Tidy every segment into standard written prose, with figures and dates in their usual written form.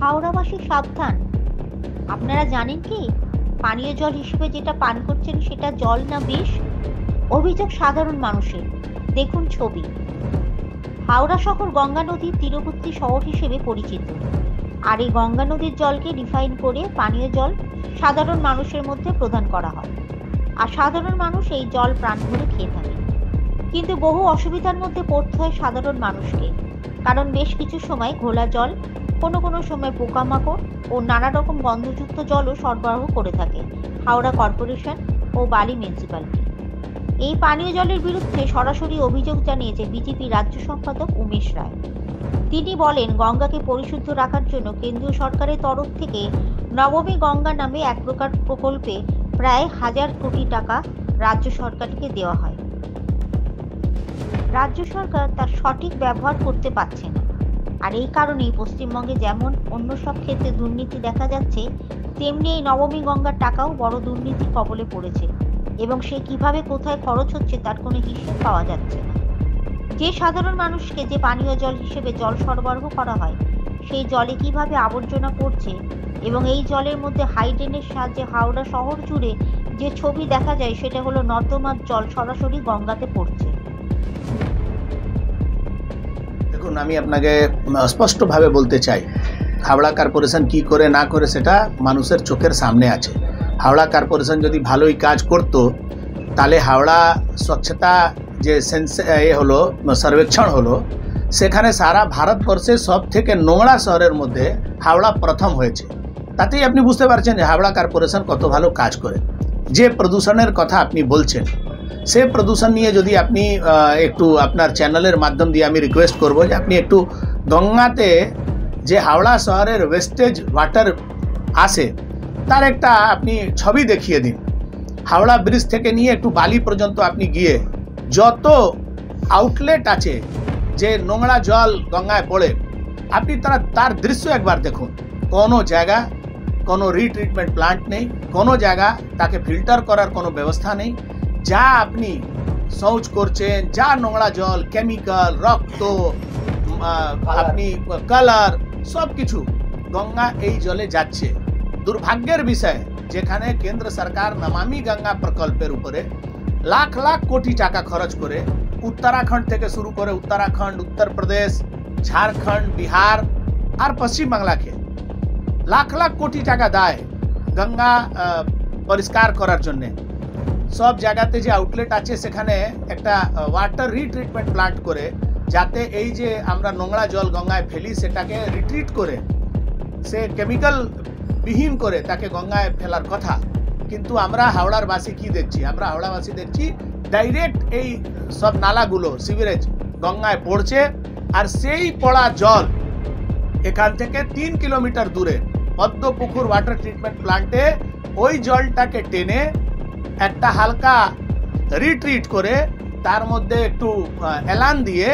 হাওড়াবাসী সাবধান। আপনারা জানেন কি পানীয় জল হিসেবে যেটা পান করছেন সেটা জল না বিষ? অভিযোগ সাধারণ মানুষের। দেখুন ছবি। হাওড়া শহর গঙ্গা নদীর তীরবর্তী শহর হিসেবে পরিচিত, আর এই গঙ্গা নদীর জলকে রিফাইন করে পানীয় জল সাধারণ মানুষের মধ্যে প্রদান করা হয়, আর সাধারণ মানুষ এই জল প্রাণ ভরে খেয়ে থাকে। কিন্তু বহু অসুবিধার মধ্যে পড়তে হয় সাধারণ মানুষকে, কারণ বেশ কিছু সময় ঘোলা জল, কোনো সময় পোকামাকড় ও নানা রকম গন্ধযুক্ত জলও সরবরাহ করে থাকে হাওড়া কর্পোরেশন ও বালি মিউনিসিপ্যালিটি। এই পানীয় জলের বিরুদ্ধে সরাসরি অভিযোগ জানিয়েছে বিজেপি রাজ্য সম্পাদক উমেশ রায়। তিনি বলেন, গঙ্গাকে পরিশুদ্ধ রাখার জন্য কেন্দ্রীয় সরকারের তরফ থেকে নবমী গঙ্গা নামে এক প্রকার প্রকল্পে প্রায় 1000 কোটি টাকা রাজ্য সরকারকে দেওয়া হয়। রাজ্য সরকার তার সঠিক ব্যবহার করতে পারছে না, আর এই কারণেই পশ্চিমবঙ্গে যেমন অন্য সব ক্ষেত্রে দুর্নীতি দেখা যাচ্ছে, তেমনি এই নবমী গঙ্গার টাকাও বড় দুর্নীতির কবলে পড়েছে, এবং সে কিভাবে কোথায় খরচ হচ্ছে তার কোনো হিসেব পাওয়া যাচ্ছে না। যে সাধারণ মানুষকে যে পানীয় জল হিসেবে জল সরবরাহ করা হয়, সেই জলে কিভাবে আবর্জনা পড়ছে, এবং এই জলের মধ্যে হাইড্রেনের সাহায্যে হাওড়া শহর জুড়ে যে ছবি দেখা যায় সেটা হলো নর্দমার জল সরাসরি গঙ্গাতে পড়ছে। দেখুন, আমি আপনাকে স্পষ্টভাবে বলতে চাই, হাওড়া কর্পোরেশন কি করে না করে সেটা মানুষের চোখের সামনে আছে। হাওড়া কর্পোরেশন যদি ভালোই কাজ করত, তাহলে হাওড়া স্বচ্ছতা যে হলো সর্বেক্ষণ হলো, সেখানে সারা ভারতবর্ষে সব থেকে নোংরা শহরের মধ্যে হাওড়া প্রথম হয়েছে। তাতেই আপনি বুঝতে পারছেন যে হাওড়া কর্পোরেশন কত ভালো কাজ করে। যে প্রদূষণের কথা আপনি বলছেন, সে প্রদূষণ নিয়ে যদি আপনি একটু আপনার চ্যানেলের মাধ্যম দিয়ে আমি রিকোয়েস্ট করব যে আপনি একটু গঙ্গাতে যে হাওড়া শহরের ওয়েস্টেজ ওয়াটার আসে তার একটা আপনি ছবি দেখিয়ে দিন। হাওড়া ব্রিজ থেকে নিয়ে একটু বালি পর্যন্ত আপনি গিয়ে যত আউটলেট আছে যে নোংরা জল গঙ্গায় পড়ে, আপনি তার দৃশ্য একবার দেখুন। কোনো জায়গা কোনো রিট্রিটমেন্ট প্লান্ট নেই, কোনো জায়গা তাকে ফিল্টার করার কোনো ব্যবস্থা নেই। যা আপনি শৌচ করছেন, যা নোংরা জল, কেমিক্যাল, রক্ত, আপনি কালার, সব কিছু গঙ্গা এই জলে যাচ্ছে। দুর্ভাগ্যের বিষয়, যেখানে কেন্দ্র সরকার নমামি গঙ্গা প্রকল্পের উপরে লাখ লাখ কোটি টাকা খরচ করে উত্তরাখণ্ড থেকে শুরু করে উত্তরাখণ্ড, উত্তরপ্রদেশ, ঝাড়খণ্ড, বিহার আর পশ্চিম বাংলাকে লাখ লাখ কোটি টাকা দেয় গঙ্গা পরিষ্কার করার জন্যে। সব জায়গাতে যে আউটলেট আছে সেখানে একটা ওয়াটার রিট্রিটমেন্ট প্লান্ট করে, যাতে এই যে আমরা নোংরা জল গঙ্গায় ফেলি সেটাকে রিট্রিট করে, সে কেমিক্যাল বিহীন করে তাকে গঙ্গায় ফেলার কথা। কিন্তু আমরা হাওড়ার বাসী কি দেখছি? আমরা হাওড়াবাসী দেখছি ডাইরেক্ট এই সব নালাগুলো, সিভারেজ গঙ্গায় পড়ছে, আর সেই পড়া জল এখান থেকে 3 কিলোমিটার দূরে পদ্মপুকুর ওয়াটার ট্রিটমেন্ট প্লান্টে ওই জলটাকে টেনে একটা হালকা রিট্রিট করে তার মধ্যে একটু এলান দিয়ে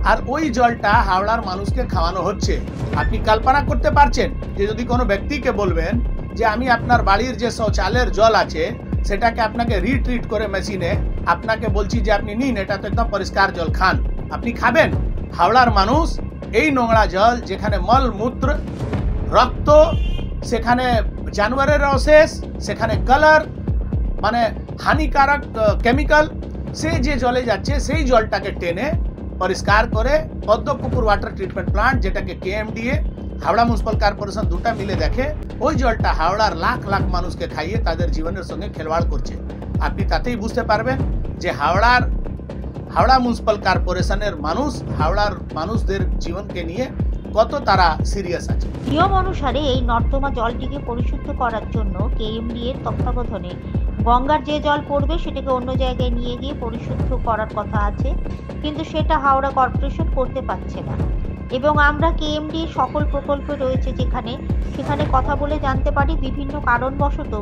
আর ওই জলটা হাওড়ার মানুষকে খাওয়ানো হচ্ছে। আপনি কল্পনা করতে পারছেন যে যদি কোনো ব্যক্তিকে বলবেন যে আমি আপনার বাড়ির যে শৌচালয়ের জল আছে সেটাকে আপনাকে রিট্রিট করে মেশিনে আপনাকে বলছি যে আপনি নিন, এটা তো একদম পরিষ্কার জল, খান, আপনি খাবেন? হাওড়ার মানুষ এই নোংরা জল, যেখানে মল মূত্র, রক্ত, সেখানে জানোয়ারের অশেষ, সেখানে কালার, মানে হানিকারক কেমিক্যাল, সে যে জলে যাচ্ছে সেই জলটাকে টেনে পরিষ্কার করে পদ্মপুকুর ওয়াটার ট্রিটমেন্ট প্লান্ট, যেটাকে কেএমডিএ হাওড়া মিউনিসিপাল কর্পোরেশন দুটা মিলে দেখে, ওই জলটা হাওড়ার লাখ লাখ মানুষকে খাইয়ে তাদের জীবনের সঙ্গে খেলবাড় করছে। আপনি তাতেই বুঝতে পারবেন যে হাওড়া মিউনিসিপাল কর্পোরেশনের মানুষ হাওড়ার মানুষদের জীবনকে নিয়ে কত তারা সিরিয়াস আছে। নিয়ম অনুসারে এই নর্দমা জলটিকে পরিশুদ্ধ করার জন্য কেএমডি এর তত্ত্বাবধানে গঙ্গার যে জল পড়বে সেটাকে অন্য জায়গায় নিয়ে গিয়ে পরিশুদ্ধ করার কথা আছে, কিন্তু সেটা হাওড়া কর্পোরেশন করতে পারছে না। এবং আমরা কেএমডি সকল প্রকল্পে রয়েছে সেখানে কথা বলে জানতে পারি বিভিন্ন কারণবশত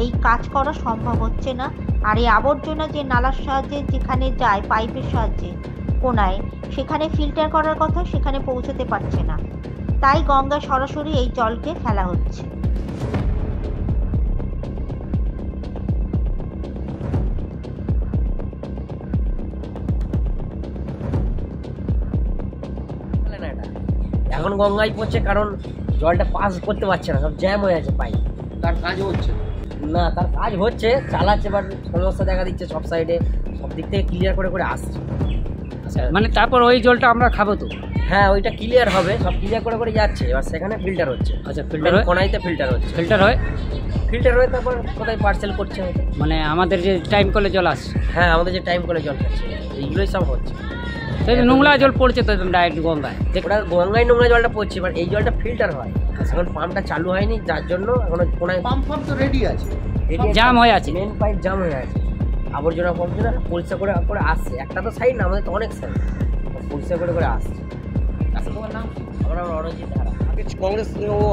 এই কাজ করা সম্ভব হচ্ছে না। আর এই আবর্জনা যে নালার সাহায্যে যেখানে যায় পাইপের সাহায্যে কোনায়, সেখানে ফিল্টার করার কথা সেখানে পৌঁছতে পারছে না, তাই গঙ্গা সরাসরি এই জলকে ফেলা হচ্ছে। এখন গঙ্গায় পড়ছে, কারণ জলটা পাস করতে পারছে না, সব জ্যাম হয়ে আছে পাইপ। তার কাজ হচ্ছে না, তার কাজ হচ্ছে, চালাচ্ছে, বাট সমস্যা দেখা দিচ্ছে সব সাইডে, সব দিক থেকে ক্লিয়ার করে করে আসছে। আচ্ছা, মানে তারপর ওই জলটা আমরা খাবো তো? হ্যাঁ, ওইটা ক্লিয়ার হবে, সব ক্লিয়ার করে করে যাচ্ছে, এবার সেখানে ফিল্টার হচ্ছে। আচ্ছা, ফিল্টার হয়, কোনাইতে ফিল্টার হচ্ছে, ফিল্টার হয়, ফিল্টার হয়ে তারপর কোথায় পার্সেল করছে হয়তো। মানে আমাদের যে টাইম কলে জল আসছে, হ্যাঁ, আমাদের যে টাইম করে জল খাচ্ছে, এইগুলোই সব হচ্ছে। সেই নোংরা জল পড়ছে তো ডাইরেক্ট গঙ্গায়। ওটা গঙ্গায় নোংরা জলটা পড়ছে, এবার এই জলটা ফিল্টার হয়, এখন পাম্পটা চালু হয়নি, যার জন্য এখন কোনায় পাম্প তো রেডি আছে, জাম হয়ে আছে, মেন পাইপ জাম হয়ে আছে, আবর্জনা ফবর্জনা পরিষ্কার করে করে আসছে। একটা তো সাইড না, আমাদের তো অনেক সাইড, পরিষ্কার করে করে আসছে। আচ্ছা, তোমার নাম? আমার নাম রণজিৎ ধারা। আগে কংগ্রেস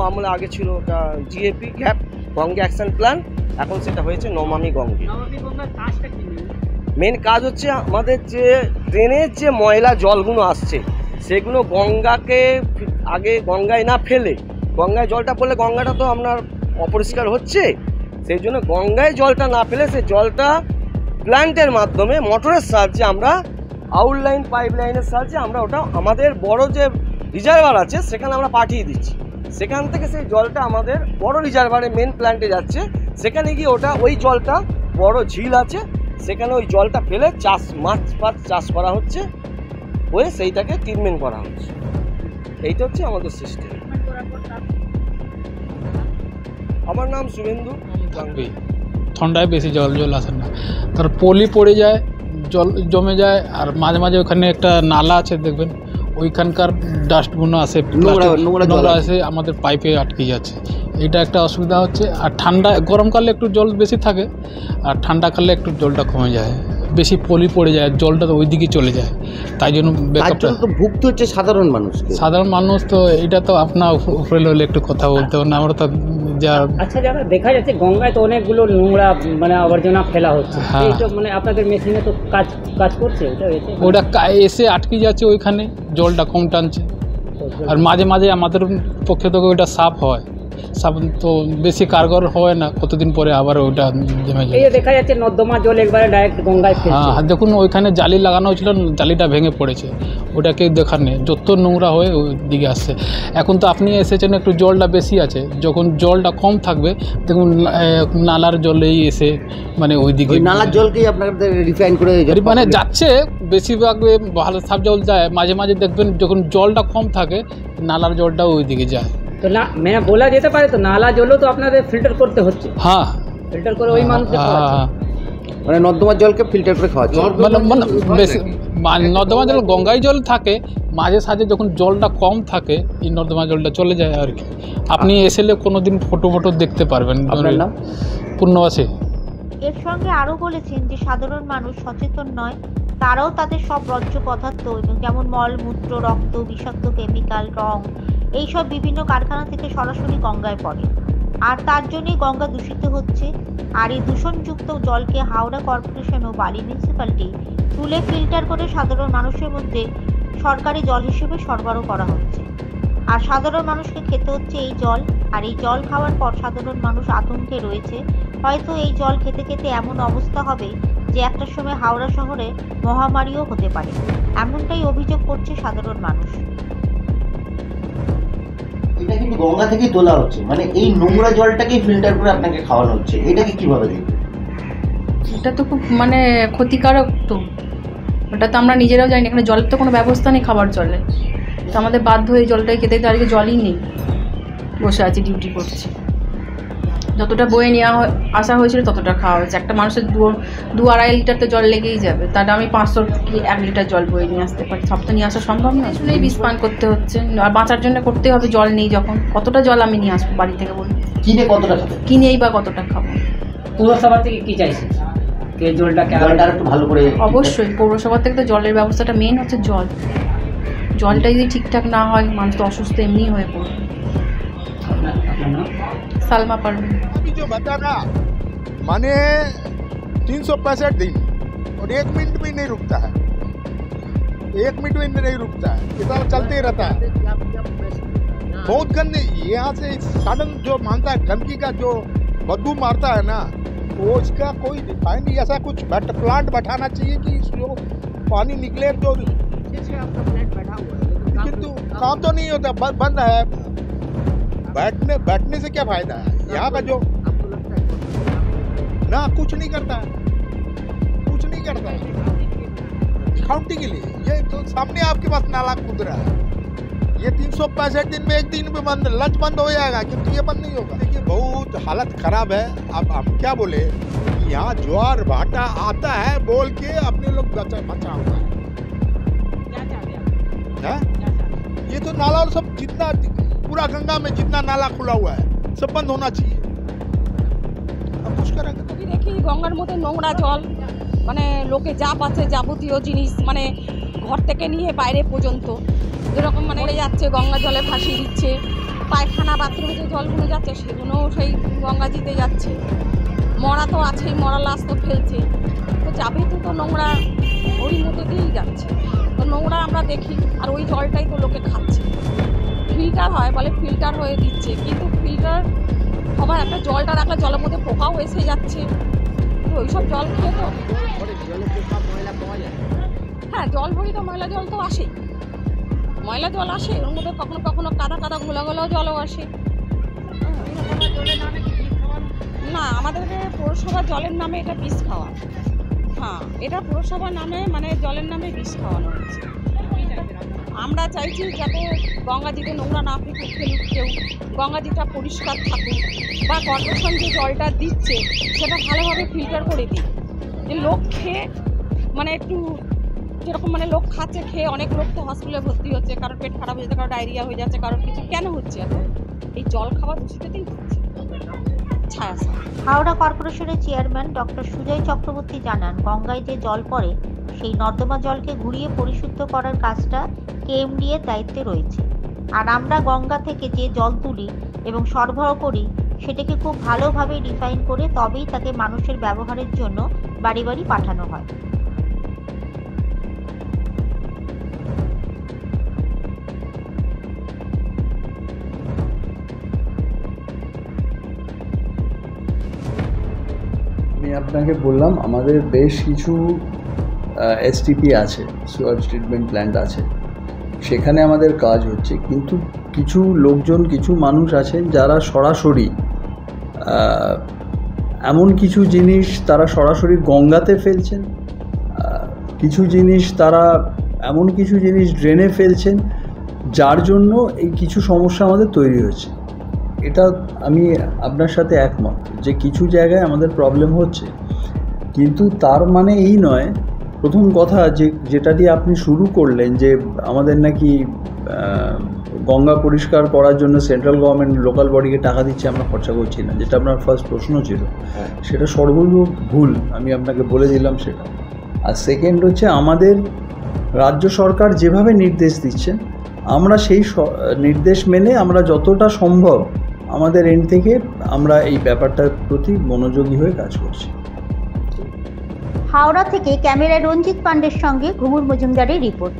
আমলে আগে ছিল ওটা জিএপি গ্যাপ গঙ্গে অ্যাকশন প্ল্যান, এখন সেটা হয়েছে নমামি গঙ্গে। মেন কাজ হচ্ছে আমাদের যে ড্রেনের যে ময়লা জলগুলো আসছে সেগুলো গঙ্গাকে আগে গঙ্গায় না ফেলে, গঙ্গায় জলটা পড়লে গঙ্গাটা তো আপনার অপরিষ্কার হচ্ছে, সেই জন্য গঙ্গায় জলটা না ফেলে সেই জলটা প্ল্যান্টের মাধ্যমে মোটরের সাহায্যে আমরা আউটলাইন পাইপ লাইনের সাহায্যে আমরা ওটা আমাদের বড় যে রিজার্ভার আছে সেখানে আমরা পাঠিয়ে দিচ্ছি, সেখান থেকে সেই জলটা আমাদের বড় রিজার্ভারে মেন প্ল্যান্টে যাচ্ছে, সেখানে গিয়ে ওটা ওই জলটা বড় ঝিল আছে সেখানে ওই জলটা ফেলে মাছ ফাছ চাষ করা হচ্ছে, হয়ে সেইটাকে ট্রিটমেন্ট করা হচ্ছে। এইটা হচ্ছে আমাদের সিস্টেম। আমার নাম শুভেন্দু। ঠান্ডায় বেশি জল আসে না, তার পলি পড়ে যায়, জল জমে যায়, আর মাঝে মাঝে ওখানে একটা নালা আছে দেখবেন, ওইখানকার ডাস্টগুলো আসে, নোংরা আসে আমাদের পাইপে আটকে যাচ্ছে, এটা একটা অসুবিধা হচ্ছে। আর গরমকালে একটু জল বেশি থাকে, আর ঠান্ডাকালে একটু জলটা কমে যায়, বেশি পলি পড়ে যায়, জলটা তো ওইদিকে চলে যায়, তাই জন্য ভুগতে হচ্ছে সাধারণ মানুষ। তো এটা তো আপনার উপরে হলে একটু কথা বলতে হবে না, আমরা তো যা। আচ্ছা, যারা দেখা যাচ্ছে গঙ্গায় তো অনেকগুলো নোংরা মানে আবর্জনা ফেলা হচ্ছে, এই তো মানে আপনাদের মেশিনে তো কাজ করছে ওটা এসে আটকে যাচ্ছে, ওইখানে জলটা কম টানছে, আর মাঝে মাঝে আমাদের পক্ষে তো ওইটা সাফ হয়, সাফ তো বেশি কারগর হয় না, কতদিন পরে আবার ওইটা জমে যায়। এই দেখা যাচ্ছে নর্দমা জল একবারে ডাইরেক্ট গঙ্গায় ফেলছে। হ্যাঁ, দেখুন ওইখানে জালি লাগানো ছিল, জালিটা ভেঙে পড়েছে, ওটা কেউ দেখার নেই, যত নোংরা হয়ে ওই দিকে আসছে। এখন তো আপনি এসেছেন একটু জলটা বেশি আছে, যখন জলটা কম থাকবে দেখুন নালার জলেই এসে মানে ওই দিকে নালার জলকেই আপনাদের রিফাইন করে মানে যাচ্ছে, বেশিরভাগ ভালো সাফ জল যায়, মাঝে মাঝে দেখবেন যখন জলটা কম থাকে নালার জলটা ওই দিকে যায়। তো না মানে বলা যেতে পারে তো নালা জলও তো আপনাদের ফিল্টার করতে হচ্ছে। হ্যাঁ, ফিল্টার করে ওই মানুষকে খাওয়াচ্ছে, মানে নর্দমার জলকে ফিল্টার করে খাওয়াচ্ছে। মানে নর্দমা জল গঙ্গায় জল থাকে, মাঝে সাঝে যখন জলটা কম থাকে এই নর্দমা জলটা চলে যায় আর কি। আপনি এসেলে কোনোদিন ফটো দেখতে পারবেন। আপনার নাম? পূর্ণবাসী। এর সঙ্গে আরও বলেছেন যে সাধারণ মানুষ সচেতন নয়, তারাও তাদের সব বর্জ্য পদার্থ এবং যেমন মলমূত্র, রক্ত, বিষাক্ত কেমিক্যাল, রং এইসব বিভিন্ন কারখানা থেকে সরাসরি গঙ্গায় পড়ে, আর তার জন্যই গঙ্গা দূষিত হচ্ছে। আর এই দূষণযুক্ত জলকে হাওড়া কর্পোরেশন ও বালি মিউনিসিপ্যালিটি তুলে ফিল্টার করে সাধারণ মানুষের মধ্যে সরকারি জল হিসেবে সরবরাহ করা হচ্ছে, আর সাধারণ মানুষকে খেতে হচ্ছে এই জল। আর এই জল খাওয়ার পর সাধারণ মানুষ আতঙ্কে রয়েছে, হয়তো এই জল খেতে খেতে এমন অবস্থা হবে যে একটা সময় হাওড়া শহরে মহামারীও হতে পারে, এমনটাই অভিযোগ করছে সাধারণ মানুষ। এটা কিন্তু গঙ্গা থেকেই তোলা হচ্ছে, মানে এই নোংরা জলটাকেই ফিল্টার করে আপনাকে খাওয়ানো হচ্ছে, এটাকে কিভাবে দেখবেন? এটা তো খুব মানে ক্ষতিকারক, তো ওটা তো আমরা নিজেরাও জানি, এখানে জলের তো কোনো ব্যবস্থা নেই খাবার জলে, তো আমাদের বাধ্য হয়ে জলটাই খেতে, আজকে জলই নেই, বসে আছি ডিউটি করছি। যতটা বয়ে নেওয়া আসা হয়েছিল ততটা খাওয়া হয়েছে, একটা মানুষের 2-2.5 লিটার তো জল লেগেই যাবে, তাহলে আমি 500 কি 1 লিটার জল বয়ে নিয়ে আসতে পারি, সব তো নিয়ে আসা সম্ভব নয়, আসলেই বিষ পান করতে হচ্ছে, আর বাঁচার জন্য করতে হবে, জল নেই যখন, কতটা জল আমি নিয়ে আসবো বাড়ি থেকে বলি, কিনে কতটা খাবেন? কিনেই বা কতটা খাবো। পৌরসভা থেকে কি চাইছে? জলটা একটু ভালো করে। অবশ্যই পৌরসভা থেকে তো জলের ব্যবস্থাটা মেন হচ্ছে, জলটা যদি ঠিকঠাক না হয় মানুষ তো অসুস্থ এমনি হয়ে পড়বে। সালমা পারভিন। अभी जो बताना माने 365 दिन और 1 मिनट भी नहीं रुकता है, 1 मिनट भी नहीं रुकता है, इतना चलते ही रहता है। बहुत गंदे यहाँ से सडन जो मानता है गंदगी का जो बदबू मारता है ना, वो इसका कोई रिफाइंड ऐसा कुछ प्लांट बैठाना चाहिए कि जो पानी निकले, जो किंतु काम तो नहीं होता, बंद है। बैठने से क्या फायदा है? यहाँ का जो ना कुछ नहीं करता है, कुछ नहीं करता है दिखावटी के लिए। ये तो सामने आपके पास नाला कूद रहा है। ये 365 दिन में एक दिन में बंद, लंच बंद हो जाएगा, किंतु ये बंद नहीं होगा। देखिए बहुत हालत खराब है। अब हम क्या बोले, यहाँ ज्वार भाटा आता है बोल के अपने लोग मचा हुआ है। ये तो नाला और सब जितना पूरा गंगा में जितना नाला खुला हुआ है सब बंद होना चाहिए। अब कुछ करेंगे দেখি গঙ্গার মধ্যে নোংরা জল, মানে লোকে যা পাচ্ছে যাবতীয় জিনিস, মানে ঘর থেকে নিয়ে বাইরে পর্যন্ত যেরকম মানে পড়ে যাচ্ছে, গঙ্গা জলে ভাসিয়ে দিচ্ছে। পায়খানা বাথরুমে যে জলগুলো যাচ্ছে সেগুলোও সেই গঙ্গাজিতে যাচ্ছে। মরা তো আছেই, মরা লাশ তো ফেলছে, তো যাবেতে তো নোংরা ওই মধ্যে দিয়েই যাচ্ছে। তো নোংরা আমরা দেখি, আর ওই জলটাই তো লোকে খাচ্ছে। ফিল্টার হয় বলে ফিল্টার হয়ে দিচ্ছে, কিন্তু ফিল্টার আবার একটা জলটা রাখলে জলের মধ্যে পোকাও এসে যাচ্ছে। তো ওইসব জল খেয়ে তো হ্যাঁ, জল ভরি তো ময়লা জল তো আসেই, ময়লা জল আসে, ওর মধ্যে কখনো কখনো কাদা কাদা ঘোলা ঘোলাও জলও আসে। না, আমাদের পৌরসভা জলের নামে এটা বিষ খাওয়া। হ্যাঁ, এটা পৌরসভার নামে মানে জলের নামে বিষ খাওয়ানো হচ্ছে। আমরা চাইছি যাতে গঙ্গাজিতে নোংরা না ফেলুক কেউ, গঙ্গাজিটা পরিষ্কার থাকুক, বা কর্পোরেশন যে জলটা দিচ্ছে সেটা ভালোভাবে ফিল্টার করে দিই, যে লোক খেয়ে মানে একটু যেরকম মানে লোক খাচ্ছে, খেয়ে অনেক লোক তো হসপিটালে ভর্তি হচ্ছে, কারোর পেট খারাপ হয়ে যাচ্ছে, কারোর ডায়রিয়া হয়ে যাচ্ছে, কারোর কিছু। কেন হচ্ছে এত? এই জল খাওয়া দূষিততেই হচ্ছে। হাওড়া কর্পোরেশনের চেয়ারম্যান ডক্টর সুজয় চক্রবর্তী জানান, গঙ্গায় যে জল পড়ে সেই নর্দমা জলকে ঘুরিয়ে পরিশুদ্ধ করার কাজটা কেএমডি এর দায়িত্বে রয়েছে। আর আমরা গঙ্গা থেকে যে জল তুলি এবং সরবরাহ করি সেটাকে খুব ভালোভাবে রিফাইন করে তবেই তাকে মানুষের ব্যবহারের জন্য বাড়ি বাড়ি পাঠানো হয়। আমি আপনাকে বললাম আমাদের বেশ কিছু এসটিপি আছে, সুয়ারেজ ট্রিটমেন্ট প্ল্যান্ট আছে, সেখানে আমাদের কাজ হচ্ছে। কিন্তু কিছু লোকজন, কিছু মানুষ আছেন যারা সরাসরি এমন কিছু জিনিস তারা সরাসরি গঙ্গাতে ফেলছেন, কিছু জিনিস তারা এমন কিছু জিনিস ড্রেনে ফেলছেন, যার জন্য এই কিছু সমস্যা আমাদের তৈরি হয়েছে। এটা আমি আপনার সাথে একমত যে কিছু জায়গায় আমাদের প্রবলেম হচ্ছে, কিন্তু তার মানে এই নয়। প্রথম কথা যেটা দিয়ে আপনি শুরু করলেন যে আমাদের নাকি গঙ্গা পরিষ্কার করার জন্য সেন্ট্রাল গভর্নমেন্ট লোকাল বডিকে টাকা দিচ্ছে, আমরা খরচা করছি না, যেটা আপনার ফার্স্ট প্রশ্ন ছিল, সেটা সর্বৈব ভুল। আমি আপনাকে বলে দিলাম সেটা। আর সেকেন্ড হচ্ছে আমাদের রাজ্য সরকার যেভাবে নির্দেশ দিচ্ছেন, আমরা সেই নির্দেশ মেনে আমরা যতটা সম্ভব আমাদের এন্ড থেকে আমরা এই ব্যাপারটার প্রতি মনোযোগী হয়ে কাজ করছি। হাওড়া থেকে ক্যামেরায় রঞ্জিত পান্ডের সঙ্গে ঘুঙুর মজুমদারের রিপোর্ট।